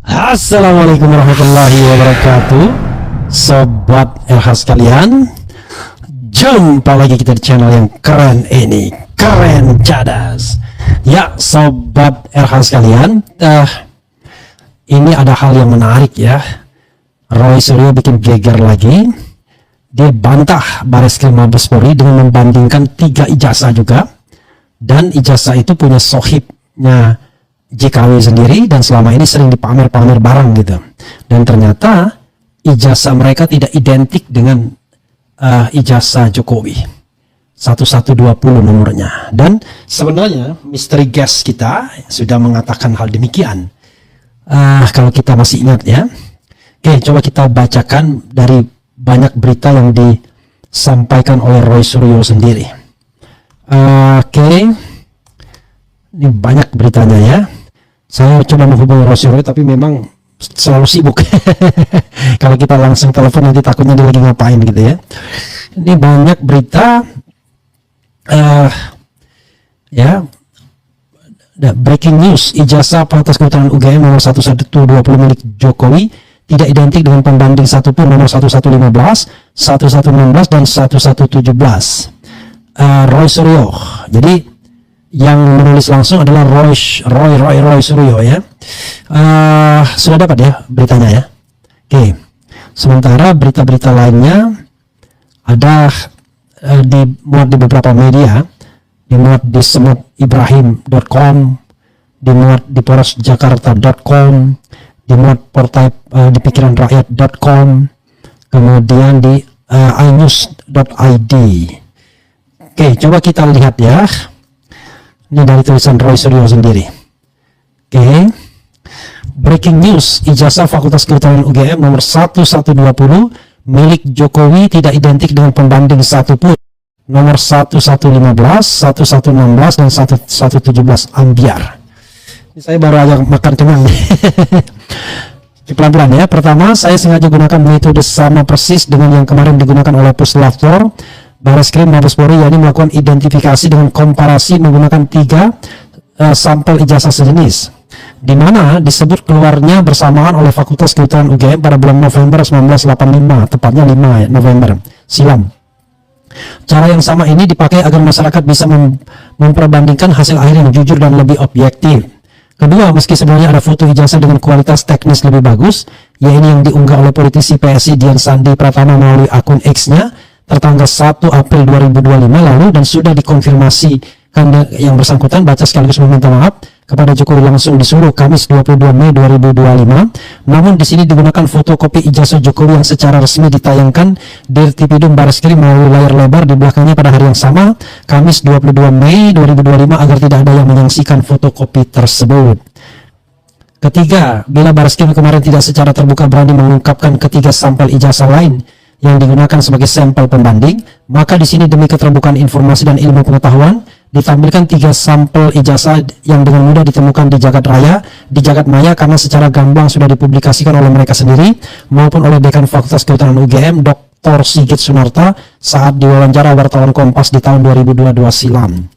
Assalamualaikum warahmatullahi wabarakatuh. Sobat LH sekalian, jumpa lagi kita di channel yang keren ini, Keren Cadas. Ya sobat LH sekalian, ini ada hal yang menarik ya. Roy Suryo bikin geger lagi. Dia bantah Bareskrim Mabes Polri dengan membandingkan 3 ijazah juga, dan ijazah itu punya sohibnya JKW sendiri dan selama ini sering dipamer-pamer barang gitu, dan ternyata ijazah mereka tidak identik dengan ijazah Jokowi 1120 nomornya. Dan sebenarnya misteri guest kita sudah mengatakan hal demikian, kalau kita masih ingat ya. Oke, coba kita bacakan dari banyak berita yang disampaikan oleh Roy Suryo sendiri. Oke, ini banyak beritanya ya. Saya coba menghubungi Roy Suryo tapi memang selalu sibuk. Kalau kita langsung telepon nanti takutnya dia lagi ngapain gitu ya. Ini banyak berita ya. Breaking news, ijazah Fakultas Kedokteran UGM nomor 1120 milik Jokowi tidak identik dengan pembanding satupun nomor 1115, 1116 dan 1117. Roy Suryo. Jadi yang menulis langsung adalah Roy Suryo ya. Sudah dapat ya beritanya ya. Oke. Sementara berita-berita lainnya ada dimuat di beberapa media, dimuat di semudibrahim.com, dimuat di porosjakarta.com, dimuat portal di pikiranrakyat.com, kemudian di inews.id. Oke, coba kita lihat ya. Ini dari tulisan Roy Suryo sendiri. Oke. Breaking news, ijazah Fakultas Kedokteran UGM nomor 1120 milik Jokowi tidak identik dengan pembanding satupun nomor 1115, 1116 dan 1117 ambiar. Ini saya baru aja makan kenyang. Pelan-pelan ya. Pertama, saya sengaja gunakan metode sama persis dengan yang kemarin digunakan oleh Puslapfor Bareskrim Mabes Polri, yakni melakukan identifikasi dengan komparasi menggunakan 3 sampel ijazah sejenis, di mana disebut keluarnya bersamaan oleh Fakultas Kedokteran UGM pada bulan November 1985, tepatnya 5 November silam. Cara yang sama ini dipakai agar masyarakat bisa memperbandingkan hasil akhir yang jujur dan lebih objektif. Kedua, meski sebenarnya ada foto ijazah dengan kualitas teknis lebih bagus, yaitu yang diunggah oleh politisi PSI Dian Sandi Pratama melalui akun X-nya tertanggal 1 April 2025 lalu, dan sudah dikonfirmasi kan yang bersangkutan baca sekaligus meminta maaf kepada Jokowi langsung disuruh Kamis 22 Mei 2025. Namun di sini digunakan fotokopi ijazah Jokowi yang secara resmi ditayangkan di Dirtipidum Bareskrim melalui layar lebar di belakangnya pada hari yang sama, Kamis 22 Mei 2025, agar tidak ada yang menyaksikan fotokopi tersebut. Ketiga, bila Bareskrim kemarin tidak secara terbuka berani mengungkapkan ketiga sampel ijazah lain yang digunakan sebagai sampel pembanding, maka di sini demi keterbukaan informasi dan ilmu pengetahuan ditampilkan 3 sampel ijazah yang dengan mudah ditemukan di jagat maya karena secara gamblang sudah dipublikasikan oleh mereka sendiri maupun oleh Dekan Fakultas Kedokteran UGM Dr. Sigit Sunarta saat diwawancara wartawan Kompas di tahun 2022 silam.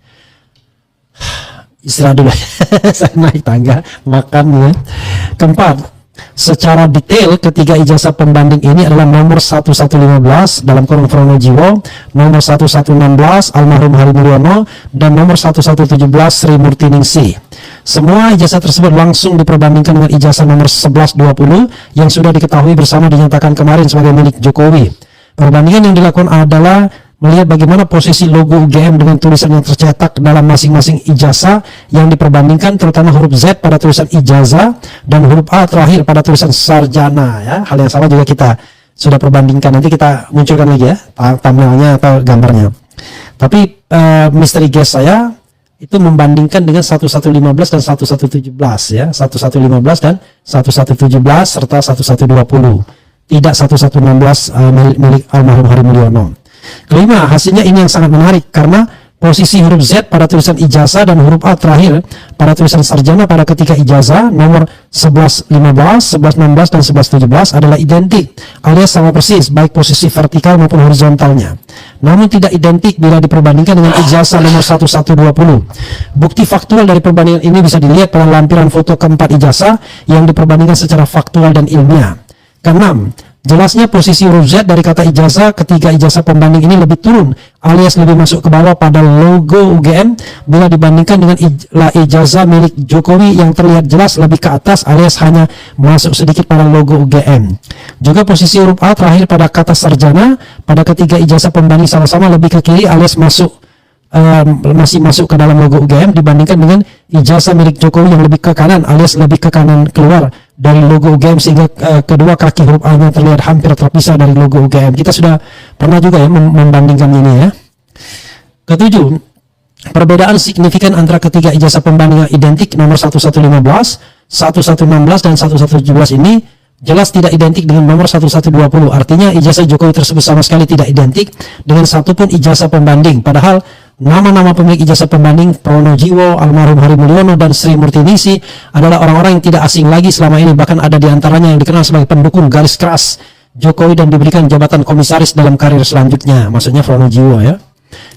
Istirahat dulu. Saya naik tangga makan ya. Keempat, secara detail ketiga ijazah pembanding ini adalah nomor 1115 dalam kurung Pronojiwo, nomor 1116 almarhum Hari Mulyono, dan nomor 1117 Sri Murtiningsih. Semua ijazah tersebut langsung diperbandingkan dengan ijazah nomor 1120 yang sudah diketahui bersama dinyatakan kemarin sebagai milik Jokowi. Perbandingan yang dilakukan adalah melihat bagaimana posisi logo UGM dengan tulisan yang tercetak dalam masing-masing ijazah yang diperbandingkan, terutama huruf Z pada tulisan ijazah dan huruf A terakhir pada tulisan sarjana ya. Hal yang sama juga kita sudah perbandingkan, nanti kita munculkan lagi ya thumbnailnya atau gambarnya. Tapi misteri guess saya itu membandingkan dengan 1115 dan 1117 ya, 1115 dan 1117 serta 1120, tidak 1116 milik almarhum Hari Mulyono. Kelima, hasilnya ini yang sangat menarik karena posisi huruf Z pada tulisan ijazah dan huruf A terakhir pada tulisan sarjana pada ketika ijazah nomor 1115, 1116 dan 1117 adalah identik alias sama persis baik posisi vertikal maupun horizontalnya. Namun tidak identik bila diperbandingkan dengan ijazah nomor 1120. Bukti faktual dari perbandingan ini bisa dilihat pada lampiran foto keempat ijazah yang diperbandingkan secara faktual dan ilmiah. Keenam, jelasnya posisi huruf Z dari kata ijazah ketiga ijazah pembanding ini lebih turun alias lebih masuk ke bawah pada logo UGM bila dibandingkan dengan ijazah milik Jokowi yang terlihat jelas lebih ke atas alias hanya masuk sedikit pada logo UGM. Juga posisi huruf A terakhir pada kata sarjana pada ketiga ijazah pembanding sama-sama lebih ke kiri alias masih masuk ke dalam logo UGM dibandingkan dengan ijazah milik Jokowi yang lebih ke kanan alias lebih ke kanan keluar dari logo UGM sehingga kedua kaki huruf A-nya terlihat hampir terpisah dari logo UGM. Kita sudah pernah juga ya membandingkan ini ya. Ketujuh, perbedaan signifikan antara ketiga ijazah pembanding yang identik nomor 1115, 1116 dan 1117 ini jelas tidak identik dengan nomor 1120. Artinya ijazah Jokowi tersebut sama sekali tidak identik dengan satupun ijazah pembanding. Padahal nama-nama pemilik ijazah pembanding Pronojiwo, almarhum Hari Mulyono, dan Sri Murtinisi adalah orang-orang yang tidak asing lagi selama ini. Bahkan ada di antaranya yang dikenal sebagai pendukung garis keras Jokowi dan diberikan jabatan komisaris dalam karir selanjutnya. Maksudnya Pronojiwo ya.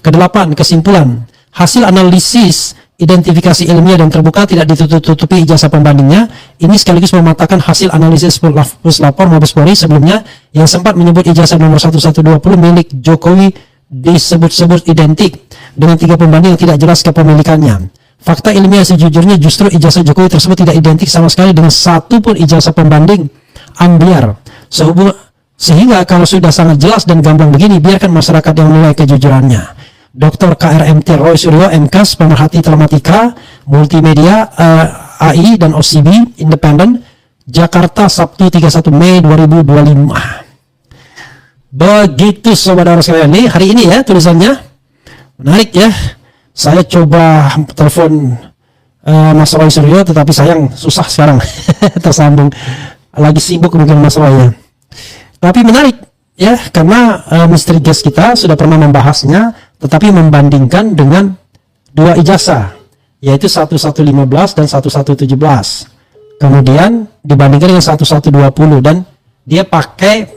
Kedelapan, kesimpulan. Hasil analisis identifikasi ilmiah dan terbuka tidak ditutup-tutupi ijazah pembandingnya. Ini sekaligus mematahkan hasil analisis puslapor Mabes Polri sebelumnya yang sempat menyebut ijazah nomor 1120 milik Jokowi disebut-sebut identik dengan tiga pembanding yang tidak jelas kepemilikannya. Fakta ilmiah sejujurnya justru ijazah Jokowi tersebut tidak identik sama sekali dengan satu pun ijazah pembanding ambiar. Sehingga kalau sudah sangat jelas dan gamblang begini, biarkan masyarakat yang menilai kejujurannya. Dr. KRMT Roy Suryo, MKes, pemerhati telematika, multimedia, AI dan OCB, Independen, Jakarta, Sabtu 31 Mei 2025. Begitu sobat orang sekalian, nih hari ini ya tulisannya menarik ya. Saya coba telepon Mas Roy Suryo, tetapi sayang susah sekarang tersambung, lagi sibuk mungkin Mas Roy ya. Tapi menarik ya, karena misteri guest kita sudah pernah membahasnya, tetapi membandingkan dengan dua ijazah, yaitu 1115 dan 1117. Kemudian dibandingkan dengan 1120 dan dia pakai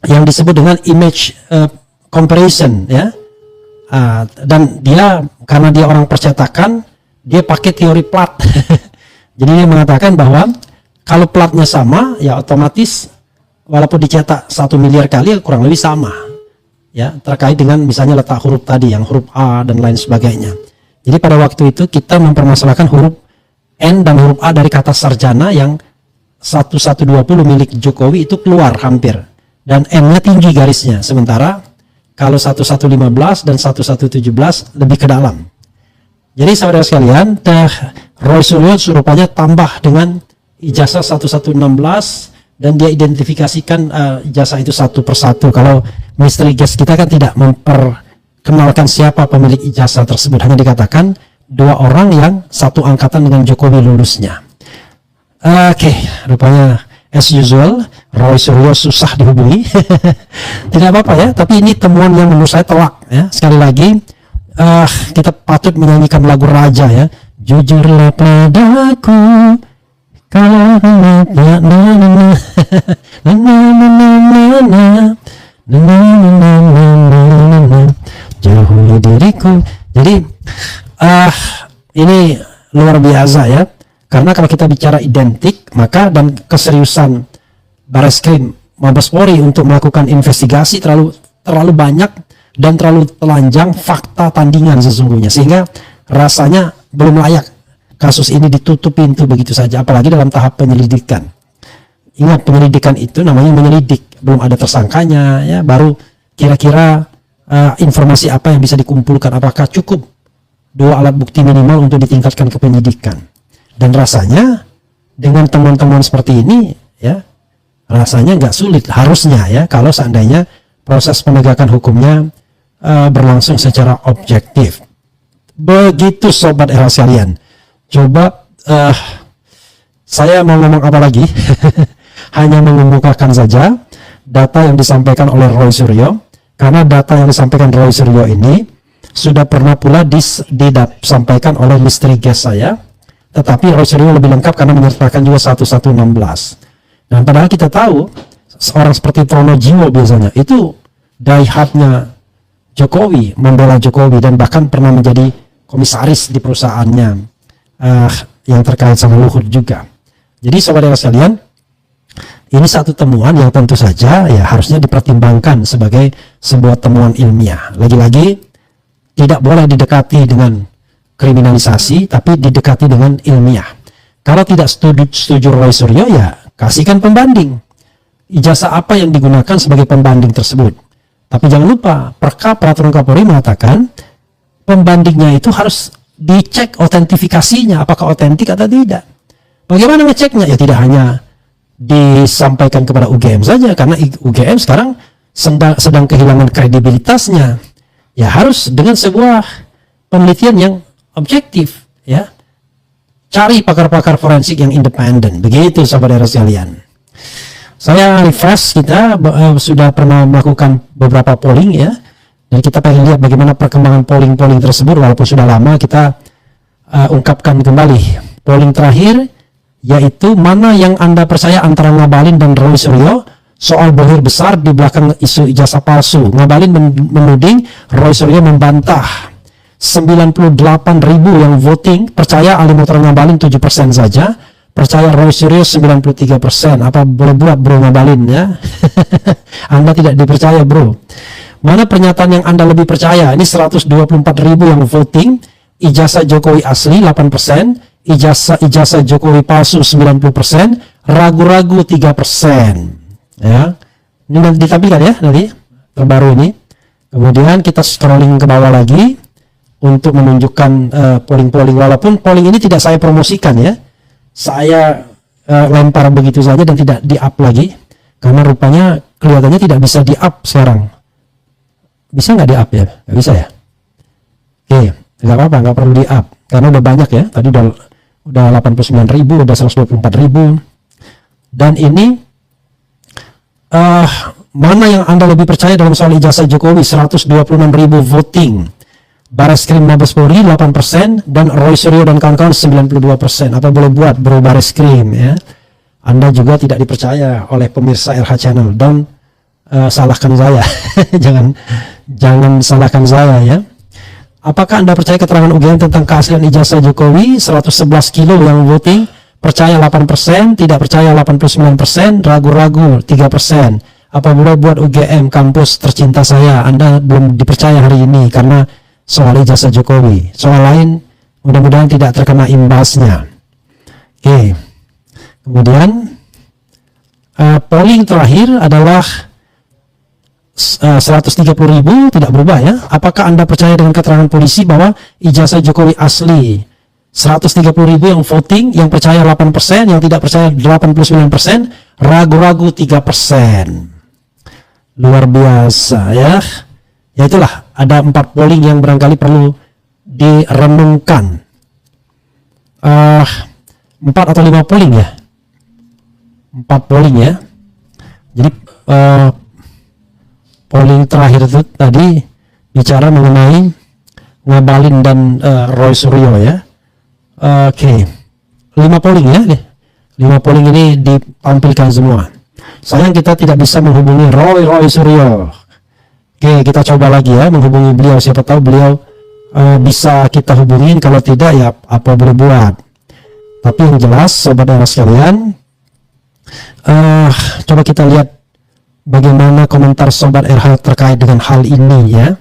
yang disebut dengan image comparison ya. Dan dia karena dia orang percetakan, dia pakai teori plat. Jadi dia mengatakan bahwa kalau platnya sama ya otomatis walaupun dicetak 1 miliar kali kurang lebih sama ya, terkait dengan misalnya letak huruf tadi yang huruf A dan lain sebagainya. Jadi pada waktu itu kita mempermasalahkan huruf N dan huruf A dari kata sarjana yang 1120 milik Jokowi itu keluar hampir dan N-nya tinggi garisnya, sementara kalau 1115 dan 1117 lebih ke dalam. Jadi saudara sekalian, Roy Suryo rupanya tambah dengan ijazah 1116 dan dia identifikasikan ijazah itu satu persatu. Kalau misteri guest kita kan tidak memperkenalkan siapa pemilik ijazah tersebut, hanya dikatakan dua orang yang satu angkatan dengan Jokowi lulusnya. Oke, rupanya as usual Roy Suryo susah dihubungi. Tidak apa-apa ya, tapi ini temuan yang menurut saya telak ya. Sekali lagi kita patut menyanyikan lagu Raja ya. Jujurlah padaku kalau jauhi diriku. Jadi ini luar biasa ya, karena kalau kita bicara identik, maka dan keseriusan Bareskrim Mabes Polri untuk melakukan investigasi terlalu banyak dan terlalu telanjang fakta tandingan sesungguhnya, sehingga rasanya belum layak kasus ini ditutup pintu begitu saja, apalagi dalam tahap penyelidikan. Ingat, penyelidikan itu namanya menyelidik, belum ada tersangkanya ya, baru kira-kira informasi apa yang bisa dikumpulkan, apakah cukup 2 alat bukti minimal untuk ditingkatkan ke penyidikan. Dan rasanya dengan teman-teman seperti ini ya, rasanya nggak sulit harusnya ya, kalau seandainya proses penegakan hukumnya berlangsung secara objektif. Begitu sobat era sekalian. Coba saya mau ngomong apa lagi? Hanya mengemukakan saja data yang disampaikan oleh Roy Suryo, karena data yang disampaikan Roy Suryo ini sudah pernah pula disampaikan oleh misteri guest saya, tetapi Roy Suryo lebih lengkap karena menyertakan juga 1116. Dan padahal kita tahu seorang seperti Trono Jiwo biasanya itu die-hardnya Jokowi, membela Jokowi, dan bahkan pernah menjadi komisaris di perusahaannya yang terkait sama Luhut juga. Jadi saudara sekalian, ini satu temuan yang tentu saja ya harusnya dipertimbangkan sebagai sebuah temuan ilmiah. Lagi-lagi tidak boleh didekati dengan kriminalisasi, tapi didekati dengan ilmiah. Kalau tidak setuju Roy Suryo, ya kasihkan pembanding. Ijazah apa yang digunakan sebagai pembanding tersebut. Tapi jangan lupa, Peraturan Kapolri mengatakan pembandingnya itu harus dicek otentifikasinya, apakah otentik atau tidak. Bagaimana ngeceknya? Ya tidak hanya disampaikan kepada UGM saja, karena UGM sekarang sedang kehilangan kredibilitasnya. Ya harus dengan sebuah penelitian yang objektif, ya. Cari pakar-pakar forensik yang independen. Begitu saudara sekalian. Saya refresh, kita sudah pernah melakukan beberapa polling ya, dan kita pengen lihat bagaimana perkembangan polling tersebut. Walaupun sudah lama, kita ungkapkan kembali polling terakhir, yaitu mana yang Anda percaya antara Ngabalin dan Roy Suryo soal bohir besar di belakang isu ijazah palsu. Ngabalin menuding, Roy Suryo membantah. 98.000 yang voting percaya Ali Mohtar Ngabalin 7% saja, percaya Roy Suryo 93%. Apa boleh buat bro Ngabalin ya? Anda tidak dipercaya bro. Mana pernyataan yang Anda lebih percaya? Ini 124.000 yang voting, ijazah Jokowi asli 8%, ijazah Jokowi palsu 90%, ragu-ragu 3%. Ya. Ini nanti ditampilkan ya nanti terbaru ini. Kemudian kita scrolling ke bawah lagi untuk menunjukkan polling-polling. Walaupun polling ini tidak saya promosikan ya. Saya lempar begitu saja dan tidak di-up lagi karena rupanya kelihatannya tidak bisa di-up sekarang. Bisa nggak di-up ya? Nggak bisa ya? Oke, nggak apa-apa, nggak perlu di-up karena udah banyak ya. Tadi udah 89.000, udah 124.000. Dan ini mana yang Anda lebih percaya dalam soal ijazah Jokowi? 126.000 voting, Bareskrim Mabes Polri 8%, dan Roy Suryo dan kawan-kawan 92%. Apa boleh buat bro Bareskrim ya? Anda juga tidak dipercaya oleh pemirsa RH Channel. Dan salahkan saya. jangan salahkan saya ya. Apakah Anda percaya keterangan UGM tentang keaslian ijazah Jokowi? 111 kilo yang voting, percaya 8%, tidak percaya 89%, ragu-ragu 3%. Apa boleh buat UGM, kampus tercinta saya? Anda belum dipercaya hari ini karena soal ijazah Jokowi. Soal lain mudah-mudahan tidak terkena imbasnya. Oke. Kemudian polling terakhir adalah 130.000, tidak berubah ya. Apakah Anda percaya dengan keterangan polisi bahwa ijazah Jokowi asli? 130.000 yang voting, yang percaya 8%, yang tidak percaya 89%, ragu-ragu 3%. Luar biasa ya. Ya itulah, ada 4 polling yang barangkali perlu direnungkan. 4 atau 5 polling ya. 4 polling ya. Jadi polling terakhir itu tadi bicara mengenai Ngabalin dan Roy Suryo ya. Oke. 5 polling ya. 5 polling ini ditampilkan semua. Sayang kita tidak bisa menghubungi Roy Suryo. Oke, kita coba lagi ya menghubungi beliau. Siapa tahu beliau bisa kita hubungin. Kalau tidak ya apa boleh buat. Tapi yang jelas sobat era sekalian, coba kita lihat bagaimana komentar Sobat RH terkait dengan hal ini ya.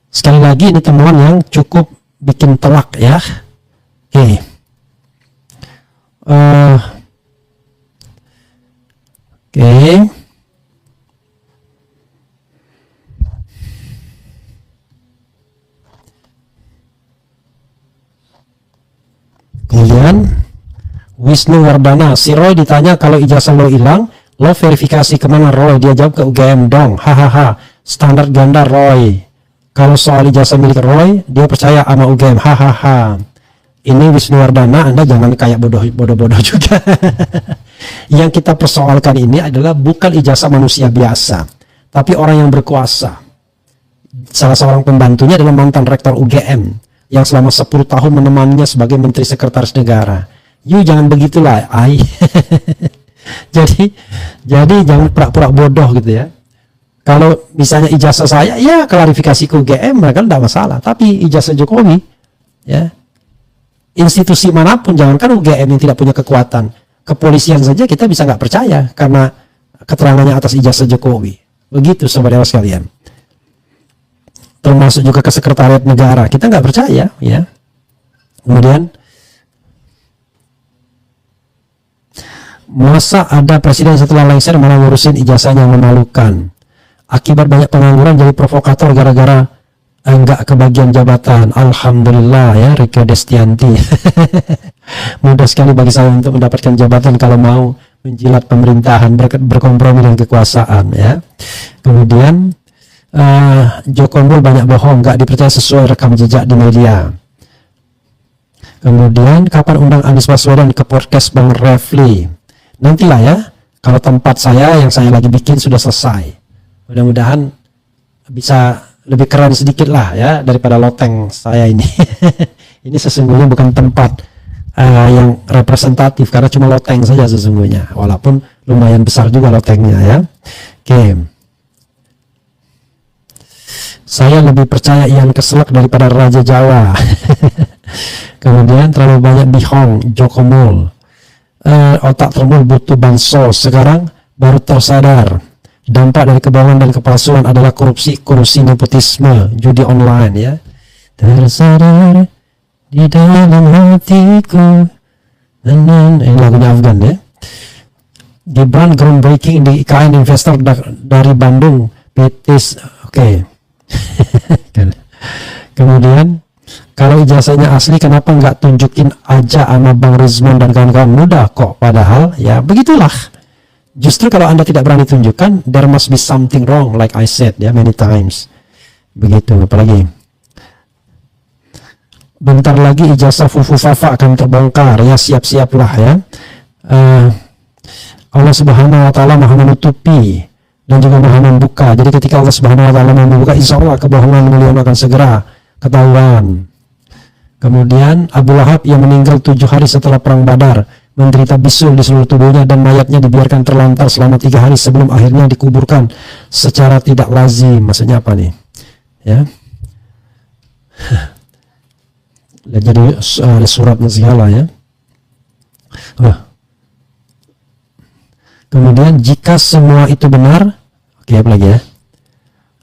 Sekali lagi ini temuan yang cukup bikin telak ya. Oke. Oke. Kemudian Wisnu Wardana, si Roy ditanya kalau ijazah lo hilang, lo verifikasi kemana Roy? Dia jawab ke UGM dong. Hahaha. Standar ganda Roy. Kalau soal ijazah milik Roy, dia percaya sama UGM. Hahaha. Ini Wisnu Wardana, Anda jangan kayak bodoh-bodoh juga. Yang kita persoalkan ini adalah bukan ijazah manusia biasa, tapi orang yang berkuasa. salah seorang pembantunya adalah mantan rektor UGM yang selama 10 tahun menemaninya sebagai menteri sekretaris negara. Jangan begitulah, ai. jadi jangan pura-pura bodoh gitu ya. Kalau misalnya ijazah saya, ya klarifikasi ke UGM mereka tidak masalah. Tapi ijazah Jokowi, ya institusi manapun, jangankan UGM yang tidak punya kekuatan, kepolisian saja kita bisa nggak percaya karena keterangannya atas ijazah Jokowi. Begitu saudara sekalian. Termasuk juga ke sekretariat negara, kita nggak percaya, ya. Kemudian, masa ada presiden setelah lengser malah ngurusin ijazahnya, memalukan. Akibat banyak pengangguran jadi provokator gara-gara enggak kebagian jabatan. Alhamdulillah ya, Rika Destianti. Mudah sekali bagi saya untuk mendapatkan jabatan kalau mau menjilat pemerintahan, berkompromi dengan kekuasaan, ya. Kemudian Jokowi banyak bohong, nggak dipercaya sesuai rekam jejak di media. Kemudian kapan undang Anies Baswedan ke podcast Bang Refli? Nantilah ya, kalau tempat saya yang saya lagi bikin sudah selesai. Mudah-mudahan bisa lebih keren sedikit lah ya daripada loteng saya ini. Ini sesungguhnya bukan tempat yang representatif karena cuma loteng saja sesungguhnya, walaupun lumayan besar juga lotengnya ya. Oke. Saya lebih percaya Ian Keselak daripada Raja Jawa. Kemudian terlalu banyak bihong, Jokomul. Otak termul butuh bansos. Sekarang baru tersadar. Dampak dari kebohongan dan kepalsuan adalah korupsi, nepotisme, judi online ya. Tersadar di dalam hatiku. Ini lagunya Afgan ya. Gibran groundbreaking di IKN investor dari Bandung. Petis, oke. Kemudian kalau ijazahnya asli kenapa nggak tunjukin aja sama Bang Rizman dan kawan-kawan? Mudah kok, padahal ya begitulah. Justru kalau Anda tidak berani tunjukkan, there must be something wrong, like I said ya many times. Begitu. Apalagi bentar lagi ijazah Fufu Fafa akan terbongkar ya, siap-siaplah ya. Allah Subhanahu wa taala Maha menutupi dan juga Maha membuka. Jadi ketika Allah Subhanahu wa taala membuka, insya Allah kebohongan beliau akan segera ketahuan. Kemudian Abu Lahab yang meninggal 7 hari setelah perang Badar, menderita bisul di seluruh tubuhnya dan mayatnya dibiarkan terlantar selama 3 hari sebelum akhirnya dikuburkan secara tidak lazim. Maksudnya apa nih? Ya. Jadi ada suratnya segala ya. Kemudian jika semua itu benar, oke apa lagi ya?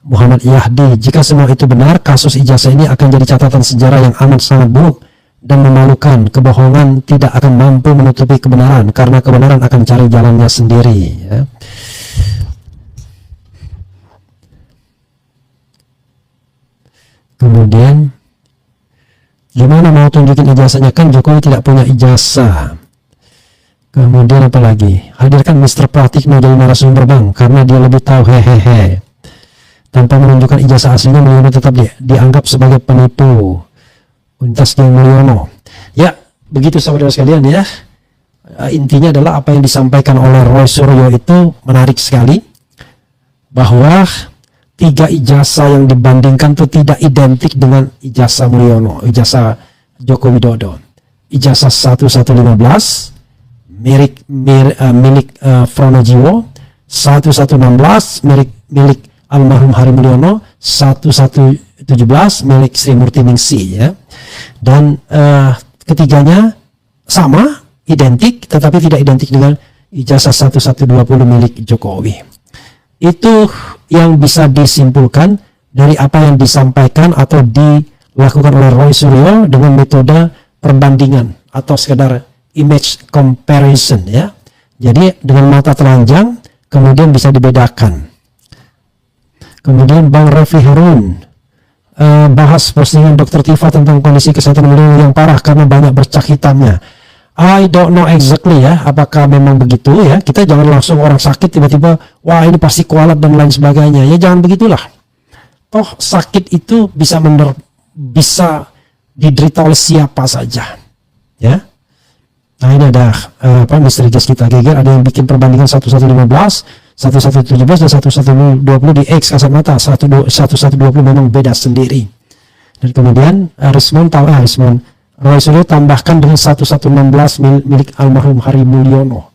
Muhammad Yahdi, jika semua itu benar, kasus ijazah ini akan jadi catatan sejarah yang amat sangat buruk dan memalukan. Kebohongan tidak akan mampu menutupi kebenaran karena kebenaran akan cari jalannya sendiri ya. Kemudian gimana mau tunjukin ijazahnya, kan Jokowi tidak punya ijazah. Kemudian apa lagi? Hadirkan Mr. Pratikno jadi narasumber Bang, karena dia lebih tahu, hehehe. Tanpa menunjukkan ijazah aslinya, Mulyono tetap dianggap sebagai penipu. Untas geng Mulyono. Ya, begitu saudara sekalian ya. Intinya adalah apa yang disampaikan oleh Roy Suryo itu menarik sekali. Bahwa 3 ijazah yang dibandingkan itu tidak identik dengan ijazah Mulyono, ijazah Joko Widodo. Ijazah 1115 milik Fronojiwo, 1116 milik almarhum Hari Mulyono, 1117 milik Sri Murti Ningsih ya. Dan ketiganya sama, identik, tetapi tidak identik dengan ijazah 1120 milik Jokowi. Itu yang bisa disimpulkan dari apa yang disampaikan atau dilakukan oleh Roy Suryo dengan metode perbandingan atau sekedar image comparison ya. Jadi dengan mata telanjang kemudian bisa dibedakan. Kemudian Bang Refli Harun bahas postingan Dr. Tifa tentang kondisi kesehatan beliau yang parah karena banyak bercak hitamnya. I don't know exactly ya, apakah memang begitu ya. Kita jangan langsung orang sakit tiba-tiba, wah ini pasti kualat dan lain sebagainya. Ya jangan begitulah. Toh sakit itu bisa diderita oleh siapa saja. Ya. Nah ini ada misteri gas kita geger, ada yang bikin perbandingan 1115 1117 dan 1120 di X kasat mata, 1120 memang beda sendiri. Dan kemudian Roy Suryo tambahkan dengan 1116 milik almarhum Hari Mulyono.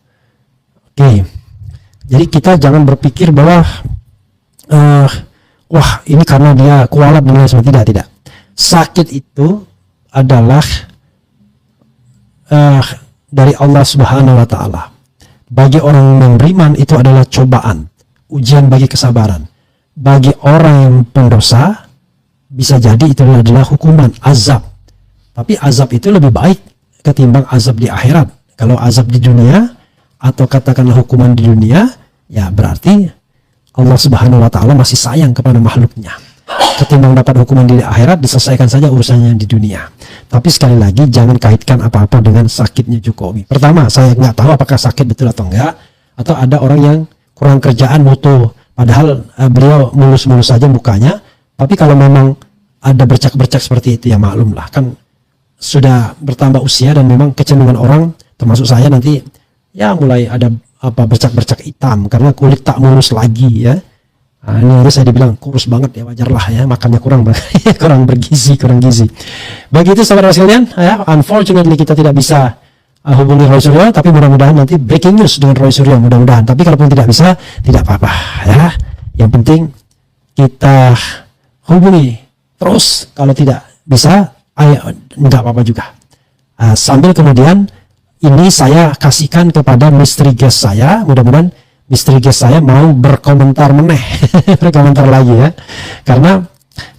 Oke. Jadi kita jangan berpikir bahwa wah ini karena dia kualat dan lain sebagainya. Tidak. Sakit itu adalah dari Allah Subhanahu wa taala. Bagi orang yang beriman itu adalah cobaan, ujian bagi kesabaran. Bagi orang yang pendosa bisa jadi itu adalah hukuman, azab. Tapi azab itu lebih baik ketimbang azab di akhirat. Kalau azab di dunia atau katakanlah hukuman di dunia, ya berarti Allah Subhanahu wa taala masih sayang kepada makhluknya. Ketimbang dapat hukuman di akhirat, diselesaikan saja urusannya di dunia. Tapi sekali lagi jangan kaitkan apa-apa dengan sakitnya Jokowi. Pertama, saya nggak tahu apakah sakit betul atau enggak, atau ada orang yang kurang kerjaan moto, padahal beliau mulus-mulus saja mukanya. Tapi kalau memang ada bercak-bercak seperti itu, ya maklum lah, kan sudah bertambah usia dan memang kecenderungan orang, termasuk saya nanti, ya mulai ada bercak-bercak hitam karena kulit tak mulus lagi ya. Nah, ini harus saya dibilang kurus banget ya, wajar lah ya, makannya kurang bergizi. Begitu sahabat sekalian ya, unfortunately kita tidak bisa hubungi Roy Suryo, tapi mudah-mudahan nanti breaking news dengan Roy Suryo, mudah-mudahan. Tapi kalaupun tidak bisa, tidak apa-apa ya. Yang penting kita hubungi terus, kalau tidak bisa nggak apa-apa juga. Sambil kemudian ini saya kasihkan kepada misteri guest saya, mudah-mudahan misteri guest saya mau berkomentar berkomentar lagi ya, karena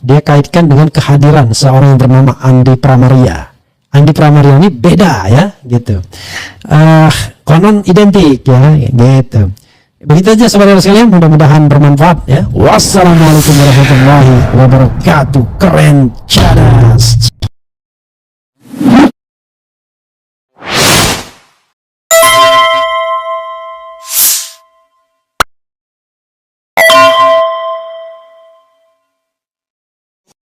dia kaitkan dengan kehadiran seorang yang bernama Andi Pramaria. Andi Pramaria ini beda ya, gitu. Konon identik ya, gitu. Begitu aja saudara sekalian, mudah-mudahan bermanfaat ya. Wassalamualaikum warahmatullahi wabarakatuh. Keren cadas.